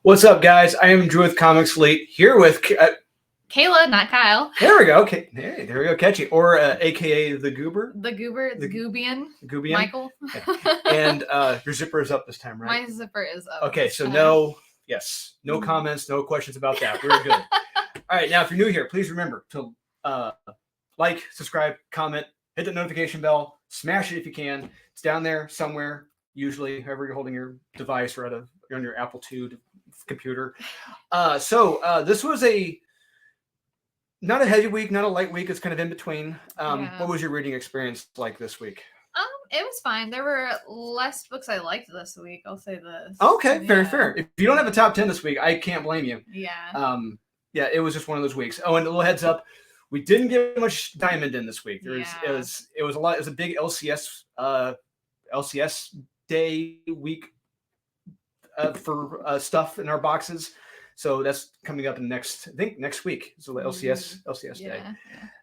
What's up, guys? I am Drew with Comics Fleet here with Kayla, not Kyle. There we go. Okay, hey, there we go. Catchy, or AKA the Goober. The Goober, the Goobian. Goobian. Michael. Okay. And your zipper is up this time, right? My zipper is up. Okay, so no comments, no questions about that. We're good. All right, now if you're new here, please remember to like, subscribe, comment, hit the notification bell, smash it if you can. It's down there somewhere. Usually, wherever you're holding your device or on your Apple II computer. So this was not a heavy week, not a light week. It's kind of in between. What was your reading experience like this week? It was fine. There were less books I liked this week. I'll say this. Okay, very fair. If you don't have a top 10 this week, I can't blame you. Yeah. It was just one of those weeks. Oh, and a little heads up, we didn't get much Diamond in this week. It was a lot. It was a big LCS day week for stuff in our boxes. So that's coming up next week. So the LCS day. Yeah.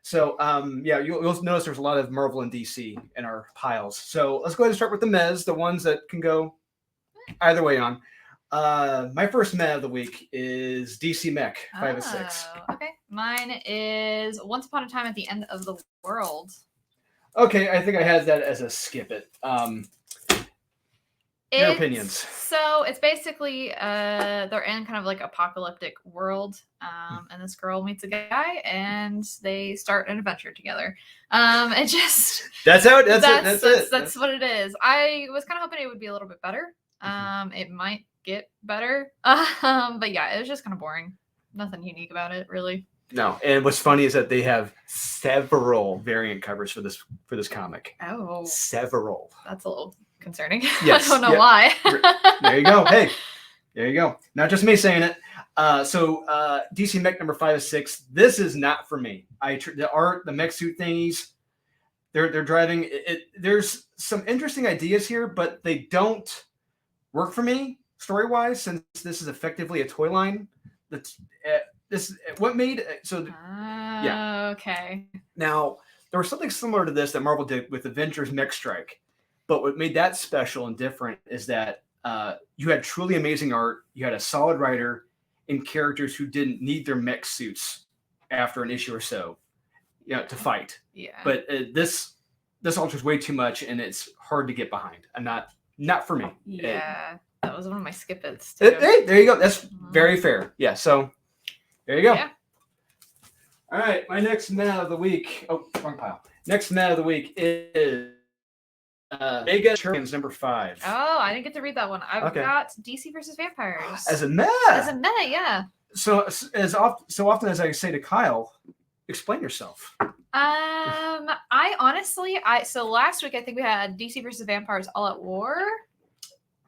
So you'll notice there's a lot of Marvel and DC in our piles. So let's go ahead and start with the Mez, the ones that can go either way on. My first Mez of the week is DC Mech 5 of 6. Okay. Mine is Once Upon a Time at the End of the World. Okay, I think I had that as a skip it. Your opinions. So it's basically they're in kind of like apocalyptic world, and this girl meets a guy and they start an adventure together. It just that's what it is. I was kind of hoping it would be a little bit better. It might get better, but yeah, it was just kind of boring. Nothing unique about it, really. No, and what's funny is that they have several variant covers for this comic. Oh, several. That's a little concerning. Yes, I don't know why. There you go. Hey, there you go. Not just me saying it. So DC Mech number 5 of 6. This is not for me. The art, the mech suit thingies, they're driving it. There's some interesting ideas here, but they don't work for me story wise. Since this is effectively a toy line, that's Okay. Now there was something similar to this that Marvel did with Avengers Mech Strike. But what made that special and different is that you had truly amazing art, you had a solid writer, and characters who didn't need their mech suits after an issue or so, to fight. Yeah. But this alters way too much, and it's hard to get behind. And not for me. Yeah, that was one of my skip-its too. Hey, there you go. That's very fair. Yeah. So there you go. Yeah. All right, my next meta of the week. Oh, wrong pile. Next meta of the week is. Centurions number 5. Oh, I didn't get to read that one. I've got DC versus Vampires. As a meta, yeah. So often as I say to Kyle, explain yourself. I honestly, so last week I think we had DC versus Vampires All at War.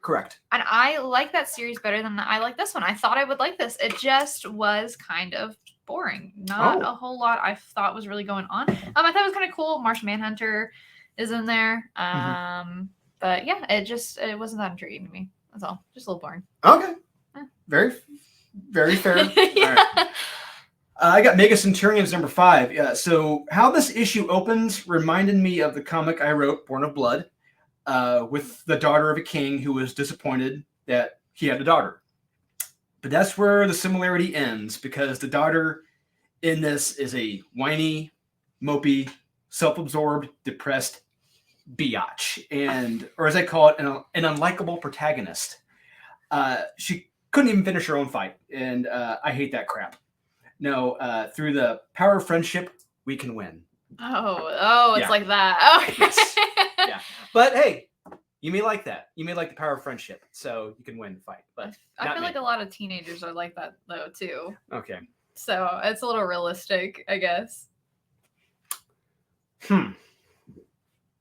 Correct. And I like that series better than I like this one. I thought I would like this. It just was kind of boring. Not a whole lot I thought was really going on. I thought it was kind of cool. Martian Manhunter is in there. But yeah, it wasn't that intriguing to me. That's all. Just a little boring. Okay. Very, very fair. Yeah. All right. I got Mega Centurions number 5. Yeah. So how this issue opens reminded me of the comic I wrote, Born of Blood, with the daughter of a king who was disappointed that he had a daughter. But that's where the similarity ends, because the daughter in this is a whiny, mopey, self-absorbed, depressed biatch, or as I call it, an unlikable protagonist. She couldn't even finish her own fight, and I hate that crap. No, through the power of friendship, we can win. It's like that. Oh, yes. Yeah. But hey, you may like that. You may like the power of friendship, so you can win the fight. But I feel like a lot of teenagers are like that though too. Okay. So it's a little realistic, I guess.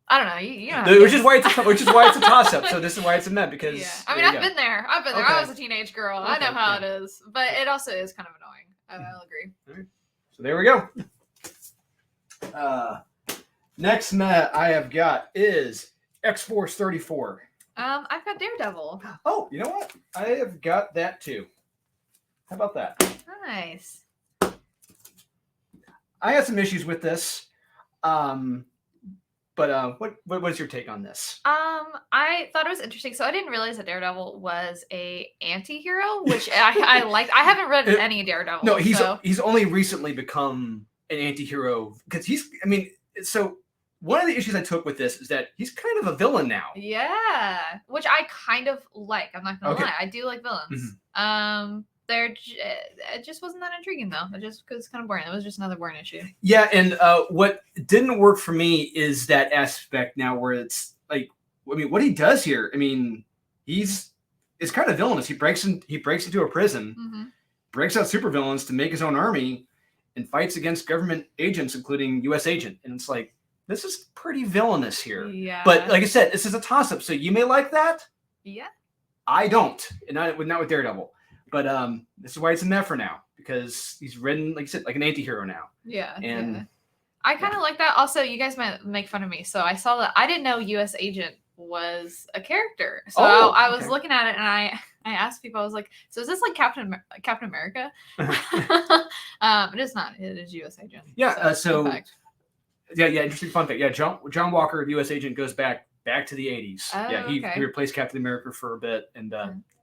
I don't know. You know. Which is why it's a toss up. So this is why it's a meh, because I've been there. Okay. I was a teenage girl. Okay. I know how it is, but it also is kind of annoying. I'll agree. Right. So there we go. Next meh I have got is X-Force 34. I've got Daredevil. Oh, you know what? I have got that too. How about that? Nice. I had some issues with this. But what's your take on this? I thought it was interesting. So I didn't realize that Daredevil was a anti-hero, which I liked. I haven't read any Daredevil. No, he's only recently become an anti-hero because so one of the issues I took with this is that he's kind of a villain now. Yeah, which I kind of like. I'm not gonna lie, I do like villains. Mm-hmm. It just wasn't that intriguing though. It just was kind of boring. It was just another boring issue. Yeah, and what didn't work for me is that aspect now where it's like, what he does here. It's kind of villainous. He breaks into a prison, mm-hmm. breaks out supervillains to make his own army, and fights against government agents, including U.S. agent. And it's like, this is pretty villainous here. Yeah. But like I said, this is a toss-up, so you may like that. Yeah. I don't, and not with Daredevil. But this is why it's a meh for now, because he's written, like you said, like an anti-hero now. Yeah. And I kind of like that. Also, you guys might make fun of me. So I saw that. I didn't know U.S. Agent was a character. So I was looking at it, and I asked people, I was like, so is this like Captain America? It is not. It is U.S. Agent. Yeah. Interesting fun fact. Yeah, John Walker, the U.S. Agent, goes back to the 80s. Oh, he replaced Captain America for a bit, and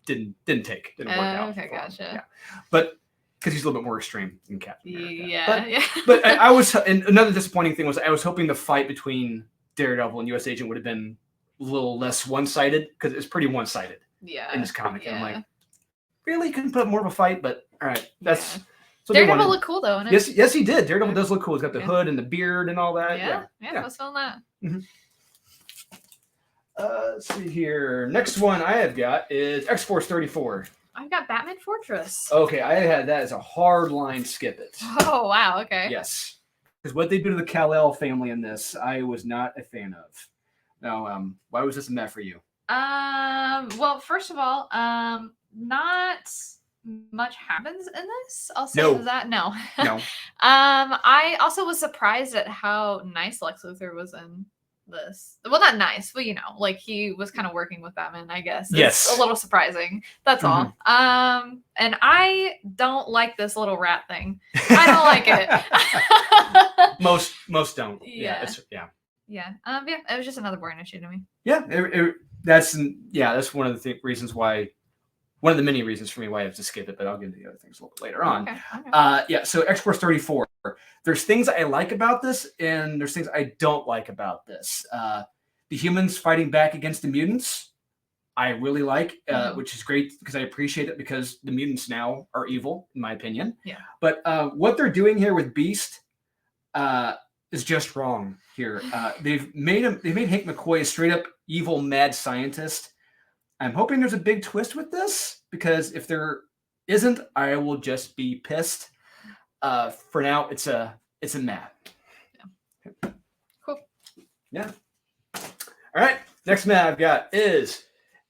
didn't work out. Okay, gotcha. Yeah. But because he's a little bit more extreme than Captain America. Yeah. But I was, and another disappointing thing was I was hoping the fight between Daredevil and U.S. Agent would have been a little less one-sided, because it's pretty one-sided in this comic. And I'm like, really? Couldn't put up more of a fight? But all right, that's. So Daredevil looked cool though. Yes, he did. Daredevil does look cool. He's got the hood and the beard and all that. Yeah. I was feeling that. Mm-hmm. Let's see here. Next one I have got is X-Force 34. I've got Batman Fortress. Okay, I had that as a hard line skip it. Oh, wow. Okay. Yes. Because what they do to the Kal-El family in this, I was not a fan of. Now, why was this a meh for you? Well, first of all, not much happens in this. I'll say that. No. I also was surprised at how nice Lex Luthor was in this. Well, not nice, but like he was kind of working with Batman, I guess. It's a little surprising. That's all. And I don't like this little rat thing. I don't like it. Most don't. Yeah. It was just another boring issue to me. Yeah, that's one of the reasons why. One of the many reasons for me why I have to skip it, but I'll get into the other things a little bit later on. Okay. So X-Force 34. There's things I like about this, and there's things I don't like about this. The humans fighting back against the mutants, I really like, which is great because I appreciate it, because the mutants now are evil, in my opinion. Yeah. But what they're doing here with Beast is just wrong here. They've made Hank McCoy a straight up evil mad scientist. I'm hoping there's a big twist with this, because if there isn't, I will just be pissed. For now, it's a meh. Yeah. Cool. Yeah. All right. Next meh I've got is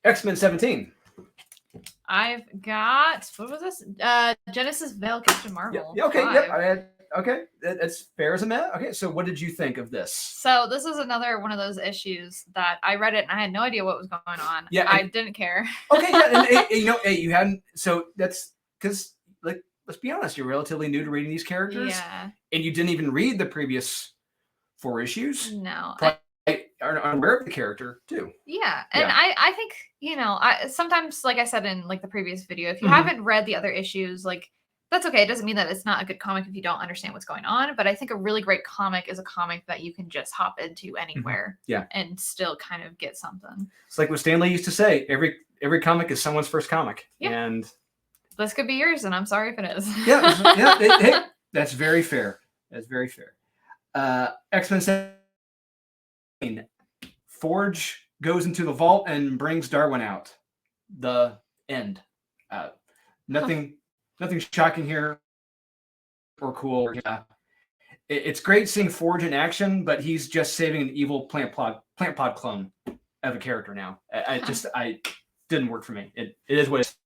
X-Men 17. I've got, what was this? Genesis Vale Captain Marvel. Yeah. Okay. 5. Yep. Okay, that's fair as a meh. Okay, so what did you think of this? So this is another one of those issues that I read it and I had no idea what was going on. Yeah, I didn't care. Okay, yeah, and you hadn't. So that's because, like, let's be honest, you're relatively new to reading these characters. Yeah. And you didn't even read the previous 4 issues. No. Are unaware of the character too. Yeah, and I think I sometimes, like I said in like the previous video, if you haven't read the other issues, like. That's okay. It doesn't mean that it's not a good comic if you don't understand what's going on. But I think a really great comic is a comic that you can just hop into anywhere and still kind of get something. It's like what Stan Lee used to say, every comic is someone's first comic. Yeah. And this could be yours, and I'm sorry if it is. Hey, that's very fair. That's very fair. X-Men 17. Forge goes into the vault and brings Darwin out. The end. Nothing shocking here or cool. It's great seeing Forge in action, but he's just saving an evil plant pod clone of a character now. I didn't work for me. It is what it is.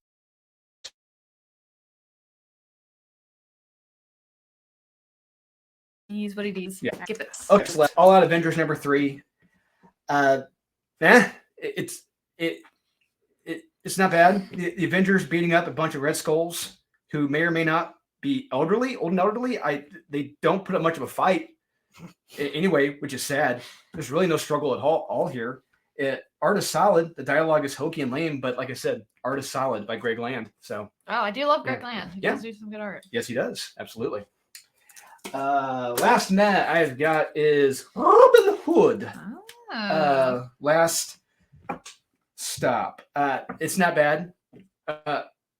He's what he does. Yeah. Skip this. Okay, so All Out Avengers number 3. It's not bad. The Avengers beating up a bunch of Red Skulls who may or may not be old and elderly. They don't put up much of a fight. Anyway, which is sad. There's really no struggle at all here. Art is solid. The dialogue is hokey and lame, but like I said, art is solid by Greg Land. So I do love Greg Land. He does do some good art. Yes, he does. Absolutely. Last net I've got is Robin Hood. Last stop. It's not bad.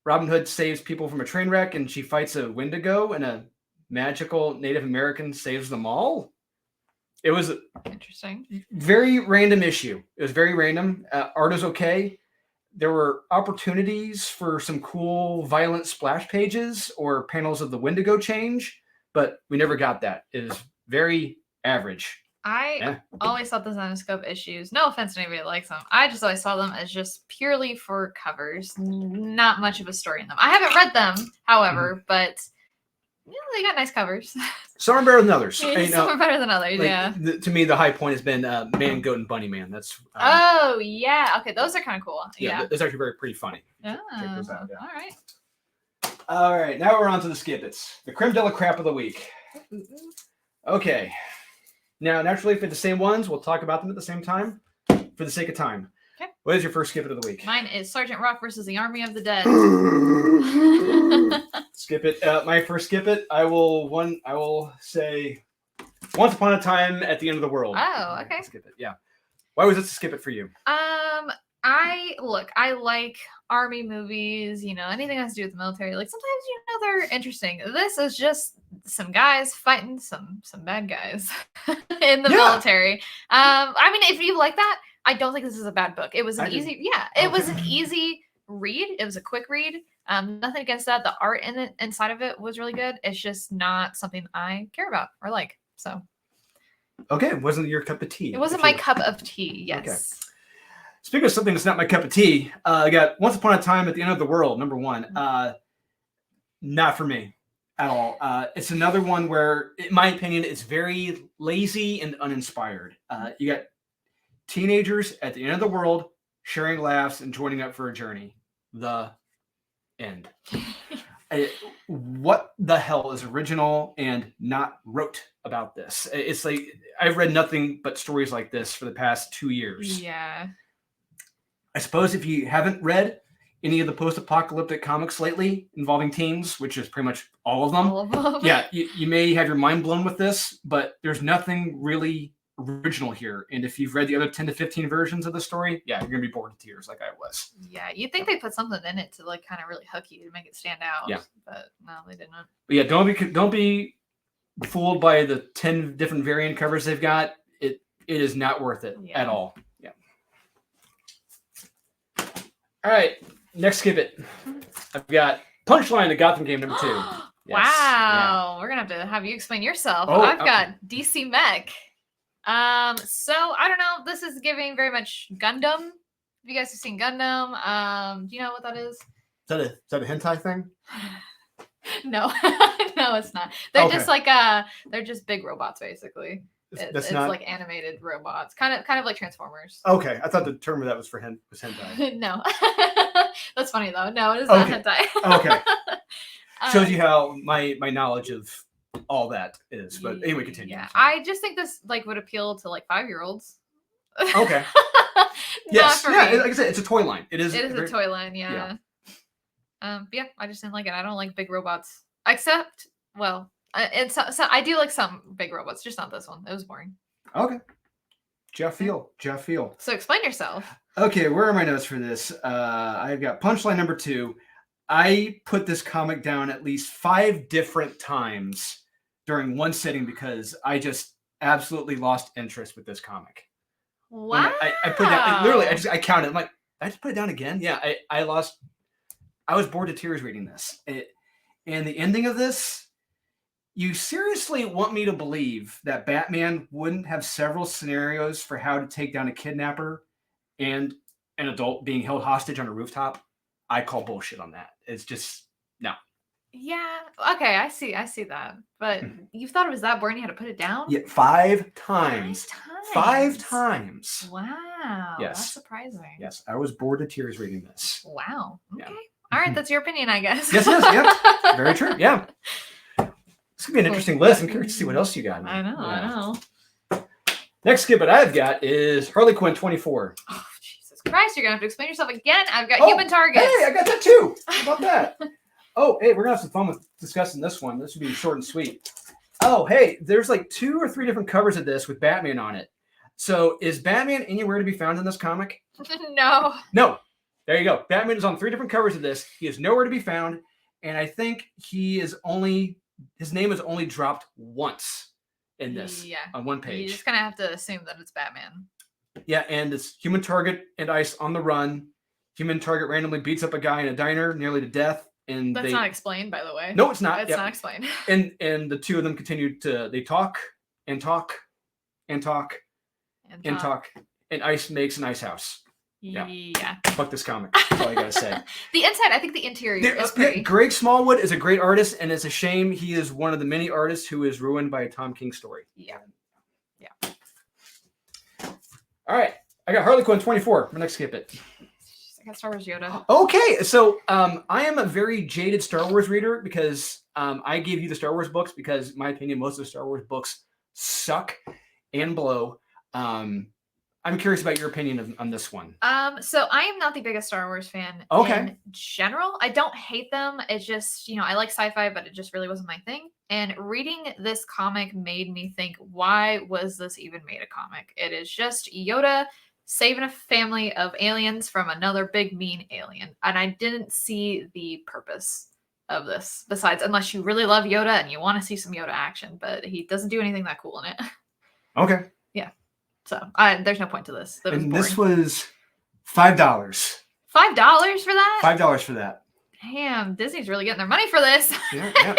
Robin Hood saves people from a train wreck, and she fights a Wendigo, and a magical Native American saves them all. It was interesting. Very random issue. It was very random. Art is okay. There were opportunities for some cool, violent splash pages or panels of the Wendigo change, but we never got that. It is very average. I always thought the Zenoscope issues, no offense to anybody that likes them, I just always saw them as just purely for covers. Not much of a story in them. I haven't read them, however, but they got nice covers. Some are better than others. Some are better than others, to me, the high point has been Man, Goat, and Bunny Man. That's okay, those are kind of cool. Yeah, that's actually pretty funny. Check those out. All right, now we're on to the skip-its. The creme de la crap of the week. Okay. Now, naturally, if they're the same ones, we'll talk about them at the same time for the sake of time. Okay. What is your first skip-it of the week? Mine is Sergeant Rock versus the Army of the Dead. Skip it. My first skip it. I will say, Once Upon a Time at the End of the World. Oh, okay. Skip it. Yeah. Why was this a skip it for you? I like army movies. Anything that has to do with the military. Like sometimes they're interesting. This is just some guys fighting some bad guys in the military. I mean, if you like that, I don't think this is a bad book. It was an it was an easy read. It was a quick read. Nothing against that. The art inside of it was really good. It's just not something I care about or like. So. Okay, it wasn't your cup of tea. It wasn't my cup of tea. Yes. Okay. Speaking of something that's not my cup of tea, I got Once Upon a Time at the End of the World, number 1. Not for me at all. It's another one where, in my opinion, it's very lazy and uninspired. You got teenagers at the end of the world sharing laughs and joining up for a journey. The end. What the hell is original and not wrote about this? It's like I've read nothing but stories like this for the past 2 years. Yeah. I suppose if you haven't read any of the post-apocalyptic comics lately involving teens, which is pretty much all of them, yeah, you may have your mind blown with this, but there's nothing really original here. And if you've read the other 10 to 15 versions of the story, yeah, you're going to be bored to tears like I was. Yeah, you'd think they put something in it to like kind of really hook you to make it stand out. Yeah. But no, they didn't. But yeah, don't be fooled by the 10 different variant covers they've got. It is not worth it at all. Yeah. All right, next skip it. I've got Punchline to Gotham Game number 2. Yes. Wow, we're gonna have you explain yourself. I've got DC Mech. So I don't know. This is giving very much Gundam. If you guys have seen Gundam, do you know what that is? Is that a hentai thing? No, no, it's not. They're just like they're just big robots basically. It's like animated robots, kind of like Transformers. Okay, I thought the term of that was was hentai. No, that's funny though. No, it is not hentai. Okay, shows you how my knowledge of all that is. But anyway, continue. Yeah, I just think this like would appeal to like 5-year-olds. Okay. Yes. Yeah. Like I said, it's a toy line. It is a toy line. Yeah. Yeah, I just didn't like it. I don't like big robots, except so I do like some big robots, just not this one. It was boring. Okay. Jeff Feel. So explain yourself. Okay, where are my notes for this? I've got Punchline number 2. I put this comic down at least 5 different times during one sitting because I just absolutely lost interest with this comic. Wow. I put it down. Literally, I counted. I'm like, I just put it down again. Yeah, I was bored to tears reading this. And the ending of this, you seriously want me to believe that Batman wouldn't have several scenarios for how to take down a kidnapper and an adult being held hostage on a rooftop? I call bullshit on that. It's just, no. Yeah. Okay, I see that. But you thought it was that boring you had to put it down? Yeah, 5 times. 5 times. Wow. Yes. That's surprising. Yes, I was bored to tears reading this. Wow. Okay. Yeah. All right, that's your opinion, I guess. Yes, it is. Yeah. Very true. Yeah. This could be an interesting list. I'm curious to see what else you got. I know. Next skip that I've got is Harley Quinn 24. Oh, Jesus Christ, you're going to have to explain yourself again. I've got Human Targets. Hey, I got that too. How about that? Oh, hey, we're going to have some fun with discussing this one. This would be short and sweet. Oh, hey, there's like 2 or 3 different covers of this with Batman on it. So is Batman anywhere to be found in this comic? No. No. There you go. Batman is on 3 different covers of this. He is nowhere to be found. And I think his name is only dropped once in this on one page. You just kind of have to assume that it's Batman. Yeah, and it's Human Target and Ice on the run. Human Target randomly beats up a guy in a diner nearly to death. And that's not explained, by the way. No, it's not. It's not explained. And the 2 of them continue to talk and talk and talk and talk. And Ice makes an ice house. Yeah. Fuck this comic. That's all I gotta say. The inside, I think the interior is pretty. Greg Smallwood is a great artist, and it's a shame he is one of the many artists who is ruined by a Tom King story. Yeah. All right. I got Harley Quinn 24. I'm gonna skip it. I got Star Wars Yoda. Okay. So I am a very jaded Star Wars reader because I gave you the Star Wars books because, in my opinion, most of the Star Wars books suck and blow. I'm curious about your opinion on this one. So I am not the biggest Star Wars fan in general. I don't hate them. It's just, I like sci-fi, but it just really wasn't my thing. And reading this comic made me think, why was this even made a comic? It is just Yoda saving a family of aliens from another big mean alien. And I didn't see the purpose of this, besides, unless you really love Yoda and you want to see some Yoda action, but he doesn't do anything that cool in it. Okay. Yeah. So there's no point to this. And this was $5. $5 for that? $5 for that. Damn, Disney's really getting their money for this. Yeah.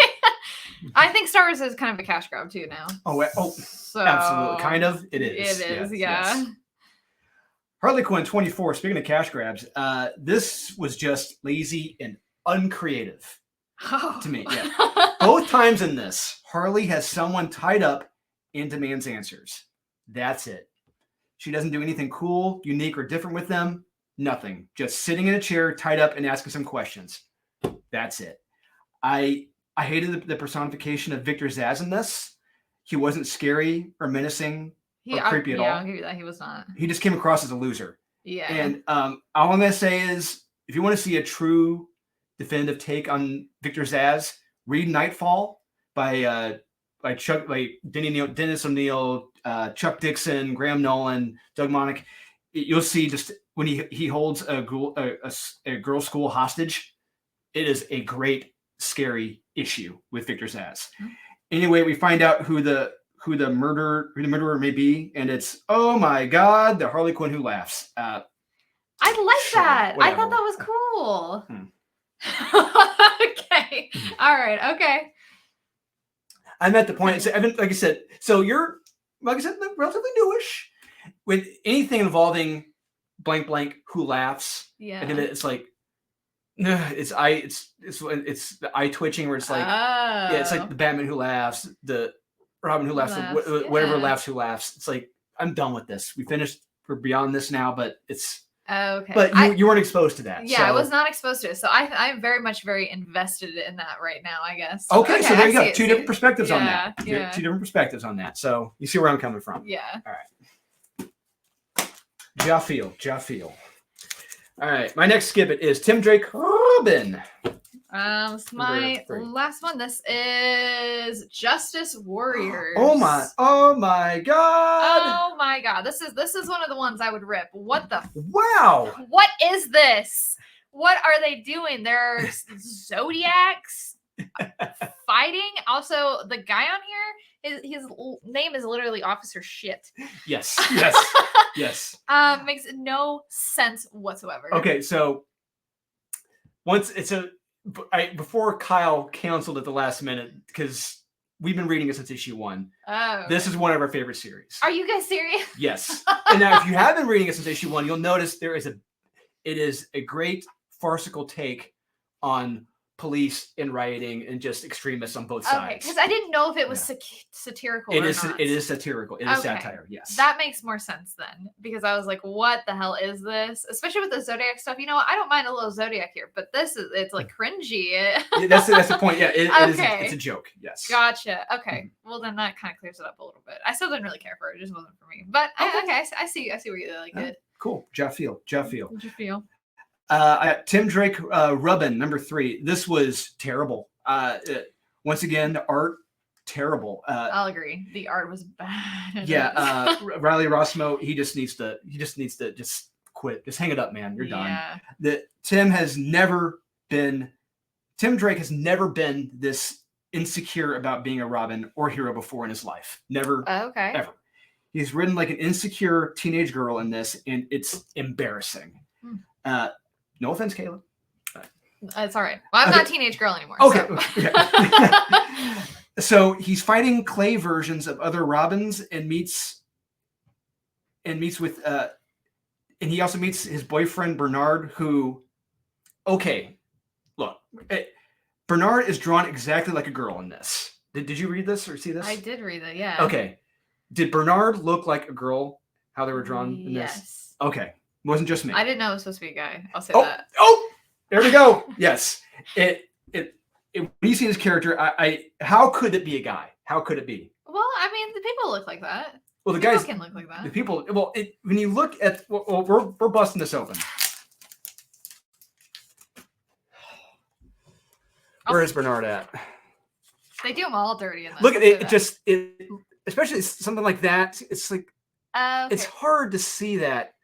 I think Star Wars is kind of a cash grab too now. So, absolutely. Kind of. It is. It is, yeah. Harley Quinn 24, speaking of cash grabs, this was just lazy and uncreative to me. Yeah. Both times in this, Harley has someone tied up and demands answers. That's it. She doesn't do anything cool, unique, or different with them. Nothing. Just sitting in a chair, tied up, and asking some questions. That's it. I hated the personification of Victor Zsasz in this. He wasn't scary or menacing or creepy at all. I'll give you that. He was not. He just came across as a loser. Yeah. And all I'm going to say is, if you want to see a true definitive take on Victor Zsasz, read Nightfall by Dennis O'Neil, Chuck Dixon, Graham Nolan, Doug Monk. You'll see just when he holds a girls' school hostage. It is a great, scary issue with Victor Zsasz. Mm-hmm. Anyway, we find out who the murderer may be, and it's, oh my God, the Harley Quinn who laughs. I like that. Whatever. I thought that was cool. Okay. All right. Okay. I'm at the point, like I said, so you're, like I said, relatively newish with anything involving blank blank who laughs. Yeah. And it's like, it's the eye twitching where it's like, it's like the Batman who laughs, the Robin who laughs, whatever laughs who laughs. It's like, I'm done with this. We're beyond this now, but it's. Okay. But you weren't exposed to that. Yeah, so. I was not exposed to it. So I'm very invested in that right now, I guess. Okay, so there you go. Two different perspectives on that. Yeah. 2 different perspectives on that. So you see where I'm coming from. Yeah. All right. Jaffiel. All right. My next skip it is Tim Drake Robin. My last one. This is Justice Warriors. Oh my God. Oh my God. This is one of the ones I would rip. What the? Wow. What is this? What are they doing? There's Zodiacs fighting. Also, the guy on here, his name is literally Officer Shit. Yes. Makes no sense whatsoever. Okay, so before Kyle canceled at the last minute, because we've been reading it since issue 1. Oh, okay. This is one of our favorite series. Are you guys serious? Yes. And now, if you have been reading it since issue 1, you'll notice it is a great farcical take on police and rioting and just extremists on both Okay, sides. because I didn't know if it was satirical or not. It is satirical. It is satire, yes. That makes more sense then, because I was like, what the hell is this? Especially with the Zodiac stuff. You know what? I don't mind a little Zodiac here, but it's like cringy. That's the point. Yeah, it's a joke. Yes. Gotcha. Okay. Well, then that kind of clears it up a little bit. I still didn't really care for it. It just wasn't for me. But okay, I see where you like it. Cool. Jeff Field. How'd you feel? I got Tim Drake Rubbin, number 3. This was terrible. Once again, the art, terrible. I'll agree. The art was bad. Yeah, Riley Rossmo, he just needs to just quit. Just hang it up, man. You're done. Tim Drake has never been this insecure about being a Robin or hero before in his life. Never. Okay. Ever. He's written like an insecure teenage girl in this, and it's embarrassing. No offense, Caleb. It's all right. Well, I'm not a teenage girl anymore. Okay. So. So he's fighting clay versions of other Robins and meets with and he also meets his boyfriend Bernard, who, okay, look, Bernard is drawn exactly like a girl in this. Did you read this or see this? I did read it, yeah. Okay. Did Bernard look like a girl, how they were drawn in this? Yes. Okay. It wasn't just me. I didn't know it was supposed to be a guy. I'll say that. Oh, there we go. Yes. When you see this character, how could it be a guy? How could it be? Well, I mean, the people look like that. Well, the people guys can look like that. The people. Well, when you look at, we're busting this open. Where is Bernard at? They do them all dirty in that. Look at it. Especially something like that. It's like okay. It's hard to see that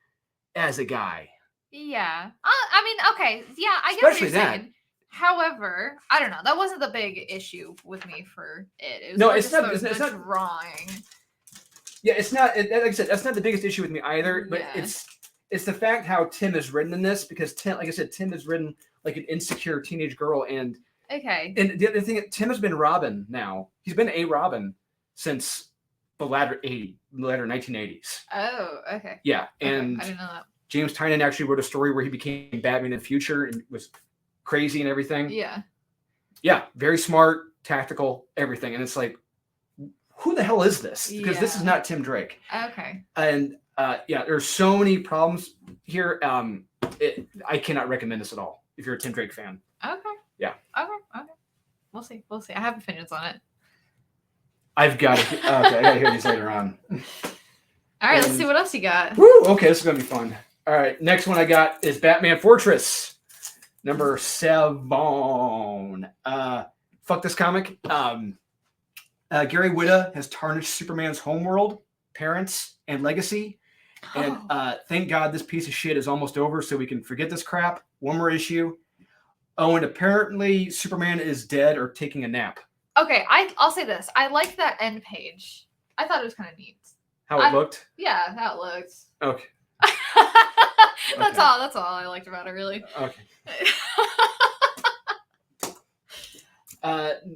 as a guy. Yeah. I mean, okay. Yeah, I get what you're saying. However, I don't know. That wasn't the big issue with me for it. It was it's not drawing. Yeah, it's not. Like I said, that's not the biggest issue with me either. But it's the fact how Tim is written in this, because Tim, like I said, Tim is written like an insecure teenage girl, and And the other thing, Tim has been Robin now. He's been a Robin since the latter 1980s. Oh, okay. Yeah, and I didn't know that. James Tynion actually wrote a story where he became Batman in the future and was crazy and everything. Yeah. Yeah, very smart, tactical, everything. And it's like, who the hell is this? Because this is not Tim Drake. Okay. And there's so many problems here. I cannot recommend this at all if you're a Tim Drake fan. Okay. Yeah. Okay. We'll see. I have opinions on it. I gotta hear these later on. All right, let's see what else you got. Woo! Okay, this is gonna be fun. All right, next one I got is Batman Fortress, number 7. Fuck this comic. Gary Whitta has tarnished Superman's homeworld, parents, and legacy. And thank God this piece of shit is almost over, so we can forget this crap. One more issue. Oh, and apparently Superman is dead or taking a nap. Okay, I'll say this. I like that end page. I thought it was kind of neat. How it looked? Yeah, how it looked. Okay. That's all I liked about it, really. Okay.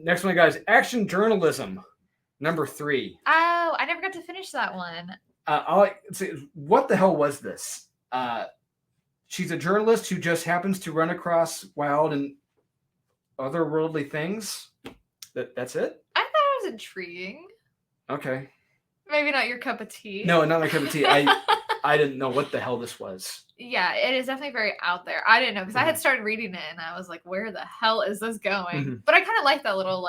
Next one, guys. Action Journalism, number 3. Oh, I never got to finish that one. What the hell was this? She's a journalist who just happens to run across wild and otherworldly things. That's it? I thought it was intriguing. Okay. Maybe not your cup of tea. No, not my cup of tea. I didn't know what the hell this was. Yeah, it is definitely very out there. I didn't know because I had started reading it and I was like, where the hell is this going? But I kind of like that little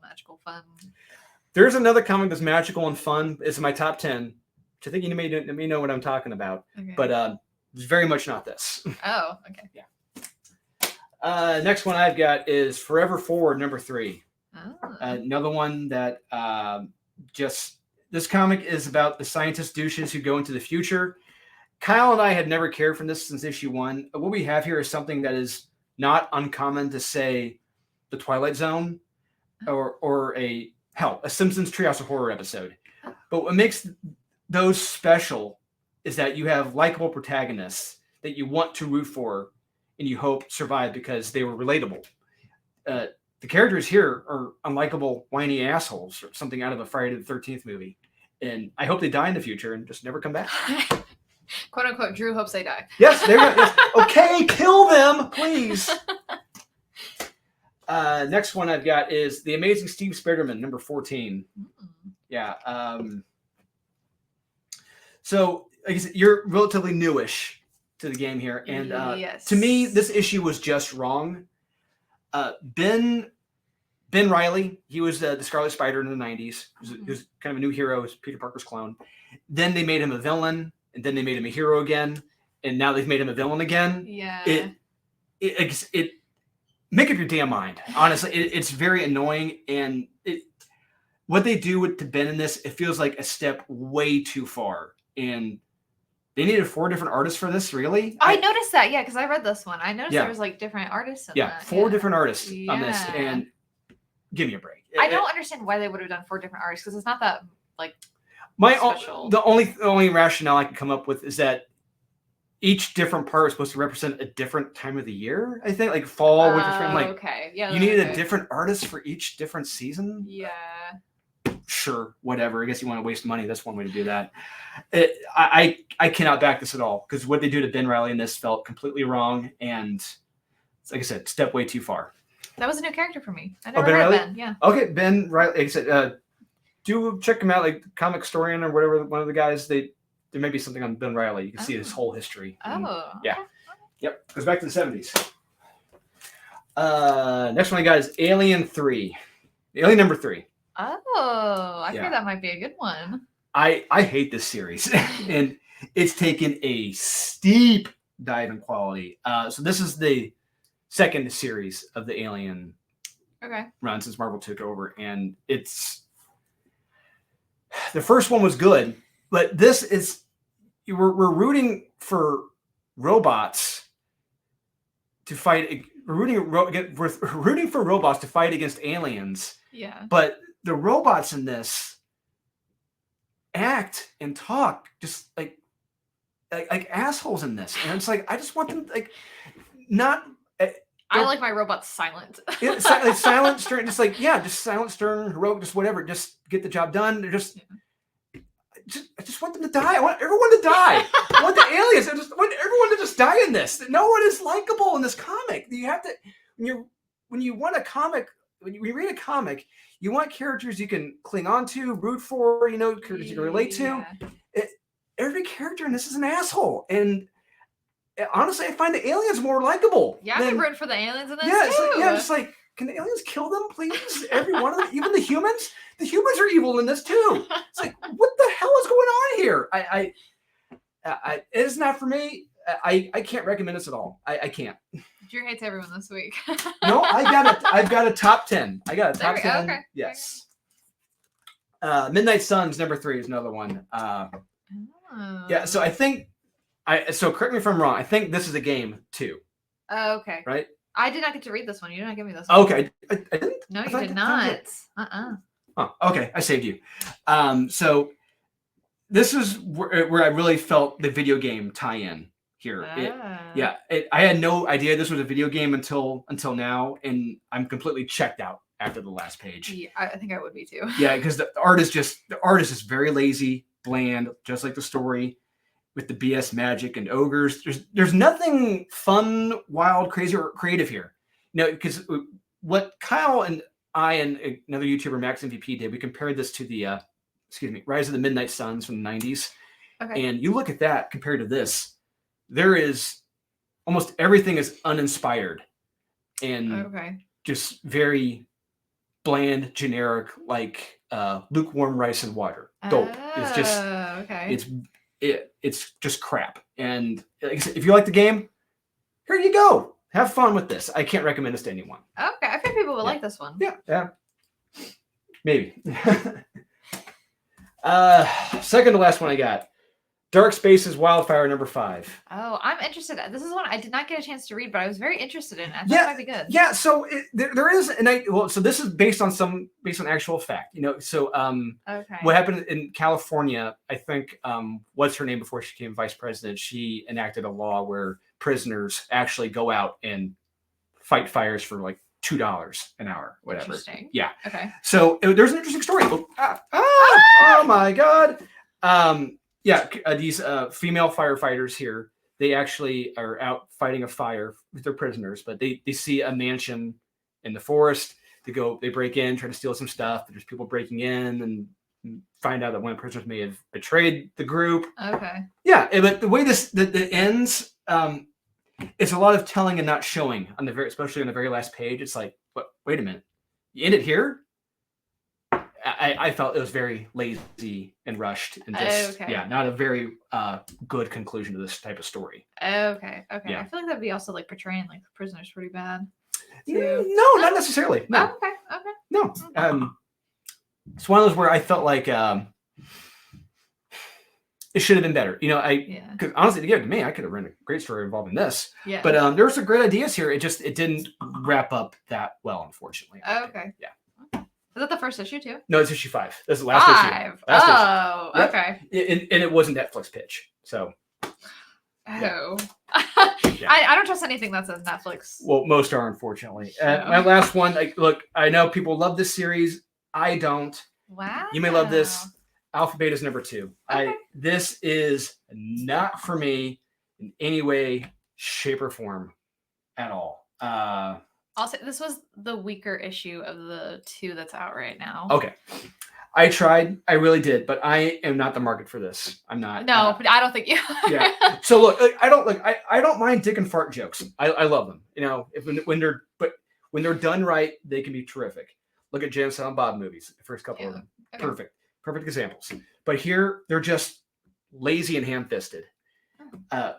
magical fun. There's another comic that's magical and fun. It's in my top 10, which I think you may know what I'm talking about. Okay. But it's very much not this. Oh, okay. Yeah. Next one I've got is Forever Forward, number 3. Oh. Another one that this comic is about the scientist douches who go into the future. Kyle and I had never cared for this since issue 1. What we have here is something that is not uncommon to say the Twilight Zone or a Simpsons Treehouse of Horror episode. But what makes those special is that you have likable protagonists that you want to root for and you hope survive because they were relatable. The characters here are unlikable, whiny assholes, or something out of a Friday the 13th movie. And I hope they die in the future and just never come back. Quote unquote, Drew hopes they die. Yes, they're yes. Okay, kill them, please. Next one I've got is The Amazing Steve Spiderman, number 14. Yeah. So, like I said, you're relatively newish to the game here. And yes. To me, this issue was just wrong. Ben Reilly, he was the Scarlet Spider in the 90s. He was kind of a new hero. He was Peter Parker's clone. Then they made him a villain, and then they made him a hero again, and now they've made him a villain again. Yeah. It make up your damn mind. Honestly, it's very annoying, and what they do with Ben in this, it feels like a step way too far. And they needed 4 different artists for this, really? I noticed that, because I read this one. I noticed there was like different artists in that. 4 different artists on this, and give me a break. I don't understand why they would have done 4 different artists, because it's not that like special. The only rationale I can come up with is that each different part is supposed to represent a different time of the year. I think, like fall, winter, spring. Like, okay, yeah, you needed a different artist for each different season. Yeah. Sure, whatever. I guess you want to waste money. That's one way to do that. I cannot back this at all, because what they do to Ben Reilly in this felt completely wrong, and like I said, step way too far. That was a new character for me. I never Ben heard Reilly? Ben. Yeah. Okay, Ben Reilly. Like I said, do check him out, like Comic Historian or whatever. One of the guys. There may be something on Ben Reilly. You can see his whole history. Yeah. Okay. Yep. Goes back to the 70s. Next one I got is Alien 3. Alien number 3. Oh, I heard that might be a good one. I hate this series, and it's taken a steep dive in quality. So this is the second series of the Alien run since Marvel took over, and it's the first one was good, but this is we're rooting for robots to fight. We're rooting for robots to fight against aliens. Yeah, but the robots in this act and talk just like assholes in this, and it's like I just want them like not. I like my robots silent. Silent, stern, just just silent, stern, heroic, just whatever. Just get the job done. They're I just want them to die. I want everyone to die. I want the aliens. I just want everyone to just die in this. No one is likable in this comic. You have to when you want a comic. When you read a comic, you want characters you can cling on to, root for, characters you can relate to. Every character in this is an asshole. And honestly, I find the aliens more likable. Yeah, I'm rooting for the aliens in this too. Just like, can the aliens kill them, please? Every one of them, even the humans? The humans are evil in this too. It's like, what the hell is going on here? It's not for me. I can't recommend this at all. I can't. Your hate's everyone this week. No, I've got a top 10. I got a top 10. Okay. Yes. Midnight Suns number 3 is another one. Yeah, so I think so correct me if I'm wrong. I think this is a game too. Okay. Right? I did not get to read this one. You did not give me this one. Okay. I didn't? No, you did not. Oh, okay. I saved you. So this is where I really felt the video game tie-in here. I had no idea this was a video game until now, and I'm completely checked out after the last page. Yeah, I think I would be too. Yeah, because the artist is very lazy, bland, just like the story, with the BS magic and ogres. There's nothing fun, wild, crazy, or creative here. Because what Kyle and I and another YouTuber, Max MVP, did, we compared this to the Rise of the Midnight Suns from the 90s. Okay. And you look at that compared to this, there is almost everything is uninspired and just very bland, generic, like lukewarm rice and water. Dope. It's just it's just crap. And like I said, if you like the game, here you go. Have fun with this. I can't recommend this to anyone. Okay, I think people would like this one. Yeah. Maybe. Second to last one I got. Dark Spaces Wildfire number 5. Oh, I'm interested. This is one I did not get a chance to read, but I was very interested in. I thought it might be good. Yeah, so there is, so this is based on actual fact. So what happened in California, I think, what's her name before she became vice president? She enacted a law where prisoners actually go out and fight fires for like $2 an hour, whatever. Interesting. Yeah. Okay. So there's an interesting story. Oh my God. These female firefighters here, they actually are out fighting a fire with their prisoners, but they see a mansion in the forest. They break in, try to steal some stuff. There's people breaking in and find out that one of the prisoners may have betrayed the group. Okay. Yeah, but the way that ends, it's a lot of telling and not showing especially on the very last page. It's like, wait a minute, you end it here? I felt it was very lazy and rushed and just not a very good conclusion to this type of story. Okay. Yeah. I feel like that'd be also like portraying like the prisoners pretty bad. No, not necessarily. No. Oh, okay. No. It's one of those where I felt like it should have been better. Because honestly, to give it to me, I could have written a great story involving this. Yeah. But there were some great ideas here. It didn't wrap up that well, unfortunately. Okay. Yeah. Is that the first issue too? No, it's issue 5. This is the last issue. Last issue. Yep. Okay. And it was a Netflix pitch. So. Oh. Yeah. I don't trust anything that's a Netflix. Well, most are, unfortunately. My last one, look, I know people love this series. I don't. Wow. You may love this. Alpha Beta is number 2. Okay. This is not for me in any way, shape, or form at all. Also, this was the weaker issue of the 2 that's out right now. Okay. I tried. I really did, but I am not the market for this. I'm not. No, but I don't think you are. Yeah. So look, I don't mind dick and fart jokes. I love them. When they're done right, they can be terrific. Look at Jay and Silent Bob movies, the first couple of them. Okay. Perfect examples. But here they're just lazy and ham-fisted. I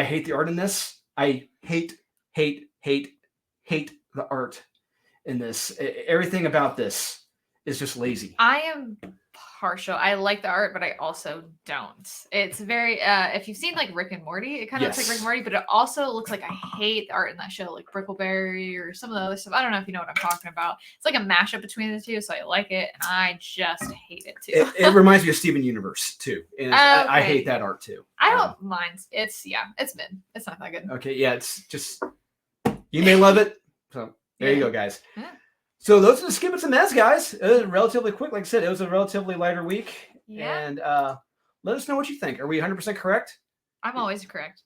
hate the art in this. I hate the art in this. Everything about this is just lazy. I am partial. I like the art, but I also don't. It's very if you've seen like Rick and Morty, it kind of looks like Rick and Morty, but it also looks like I hate the art in that show, like Brickleberry or some of the other stuff. I don't know if you know what I'm talking about. It's like a mashup between the two, so I like it and I just hate it too. It reminds me of Steven Universe too. And I hate that art too. I don't mind. It's mid. It's not that good. Okay, yeah, it's just you may love it. So there you go, guys. Yeah. So those are the Skibbits and Mez, guys. It was relatively quick. Like I said, it was a relatively lighter week. Yeah. And let us know what you think. Are we 100% correct? I'm always correct.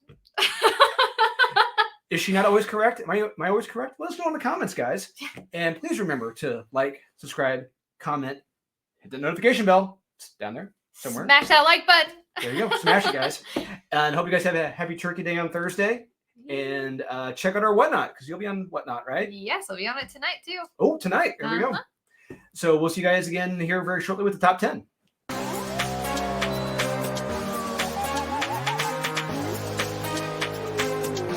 Is she not always correct? Am I always correct? Let us know in the comments, guys. And please remember to like, subscribe, comment, hit the notification bell. It's down there somewhere. Smash that like button. There you go. Smash it, guys. And hope you guys have a happy Turkey Day on Thursday. And check out our Whatnot, because you'll be on Whatnot, right? Yes, I'll be on it tonight, too. Oh, tonight. There we go. So we'll see you guys again here very shortly with the top 10.